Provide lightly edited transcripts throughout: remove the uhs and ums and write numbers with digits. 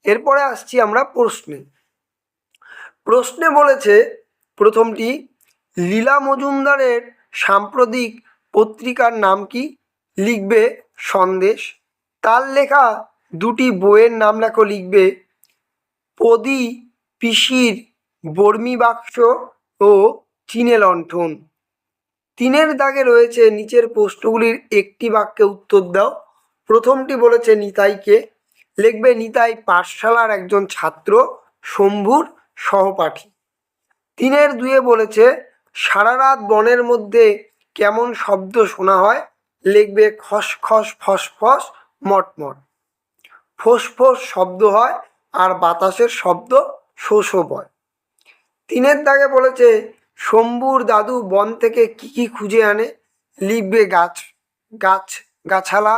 এরপরে আসছি আমরা প্রশ্নে। প্রশ্নে বলেছে প্রথমটি, লীলা মজুমদারের সাম্প্রতিক পত্রিকার নাম কি? লিখবে সন্দেশ। তার লেখা দুটি বইয়ের নাম লেখো। লিখবে পদি পিসির বর্মি বাক্স ও চীনে লণ্ঠন। 3 দাগে রয়েছে নিচের প্রশ্নগুলির একটি বাক্যে উত্তর দাও। প্রথমটি বলেছে নিতাইকে। লিখবে নিতাই পাঠশালার একজন ছাত্র, শম্ভুর সহপাঠী। 3-2 বলেছে সারা রাত বনের মধ্যে কেমন শব্দ শোনা হয়? লিখবে খসখস ফসফস মটমট। ফোঁস শব্দ হয় আর বাতাসের শব্দ শো শো বয়। 3 দাগে বলেছে শম্ভুর দাদু বন থেকে কি কি খুঁজে আনে? লিখবে গাছালা,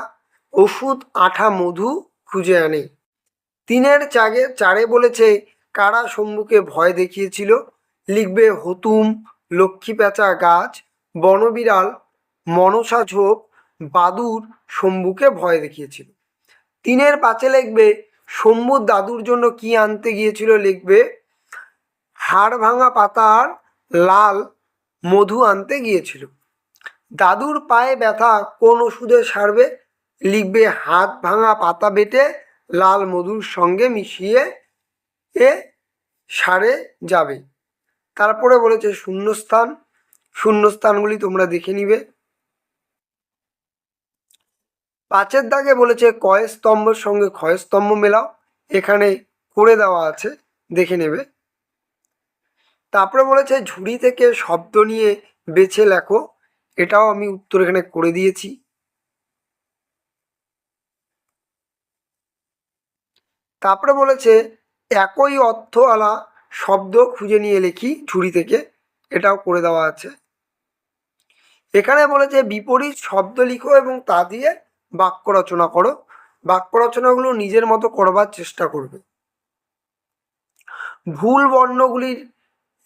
ওষুধ, আঠা, মধু খুঁজে আনে। 3-4 বলেছে কারা শম্ভুকে ভয় দেখিয়েছিল? লিখবে হতুম, লক্ষ্মী প্যাঁচা গাছ, বনবিড়াল, মনসা ঝোপ, বাদুর শম্ভুকে ভয় দেখিয়েছিল। 3-5 লিখবে শম্ভুর দাদুর জন্য কি আনতে গিয়েছিল? লিখবে হাড় ভাঙা পাতার লাল মধু আনতে গিয়েছিল। দাদুর পায়ে ব্যথা কোন ওষুধে সারবে? লিখবে হাত ভাঙা পাতা বেটে লাল মধুর সঙ্গে মিশিয়ে সারে যাবে। তারপরে বলেছে শূন্যস্থানগুলি তোমরা দেখে নিবে। 5 দাগে বলেছে কয় স্তম্ভের সঙ্গে ক্ষয় স্তম্ভ মেলাও। এখানে করে দেওয়া আছে, দেখে নেবে। তারপরে বলেছে ঝুড়ি থেকে শব্দ নিয়ে বেছে লেখো। এটাও আমি উত্তর এখানে করে দিয়েছি। তারপরে বলেছে একই অর্থওয়ালা শব্দ খুঁজে নিয়ে লিখি ঝুড়ি থেকে। এটাও করে দেওয়া আছে। এখানে বলেছে বিপরীত শব্দ লিখো এবং তা দিয়ে বাক্য রচনা করো। বাক্য রচনাগুলো নিজের মতো করবার চেষ্টা করবে। ভুল বর্ণগুলির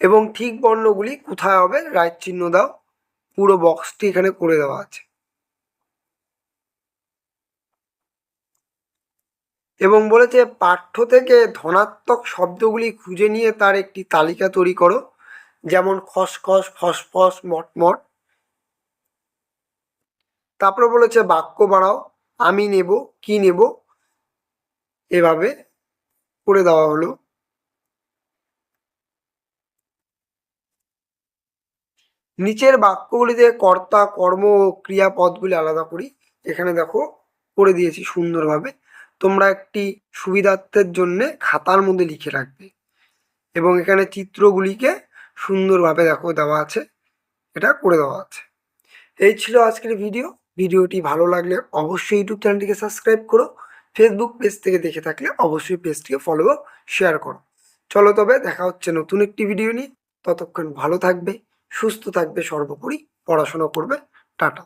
এবং ঠিক বর্ণগুলি কোথায় হবে রাইট চিহ্ন দাও। পুরো বক্সটি এখানে করে দেওয়া আছে। এবং বলেছে পাঠ্য থেকে ধনাত্মক শব্দগুলি খুঁজে নিয়ে তার একটি তালিকা তৈরি করো, যেমন খসখস, ফসফস, মটমট। তারপরে বলেছে বাক্য বাড়াও, আমি নেব, কি নেব, এভাবে করে দেওয়া হলো। নিচের বাক্যগুলিতে কর্তা, কর্ম ও ক্রিয়াপদগুলি আলাদা করি। এখানে দেখো করে দিয়েছি সুন্দরভাবে। তোমরা একটি সুবিধার্থের জন্যে খাতার মধ্যে লিখে রাখবে। এবং এখানে চিত্রগুলিকে সুন্দরভাবে দেখো দেওয়া আছে, এটা করে দেওয়া আছে। এই ছিল আজকের ভিডিও। ভিডিওটি ভালো লাগলে অবশ্যই ইউটিউব চ্যানেলটিকে সাবস্ক্রাইব করো। ফেসবুক পেজ থেকে দেখে থাকলে অবশ্যই পেজটিকে ফলো ও শেয়ার করো। চলো তবে দেখা হচ্ছে নতুন একটি ভিডিও নিয়ে। ততক্ষণ ভালো থাকবে, সুস্থ থাকবে, সর্বোপরি পড়াশোনা করবে। টাটা।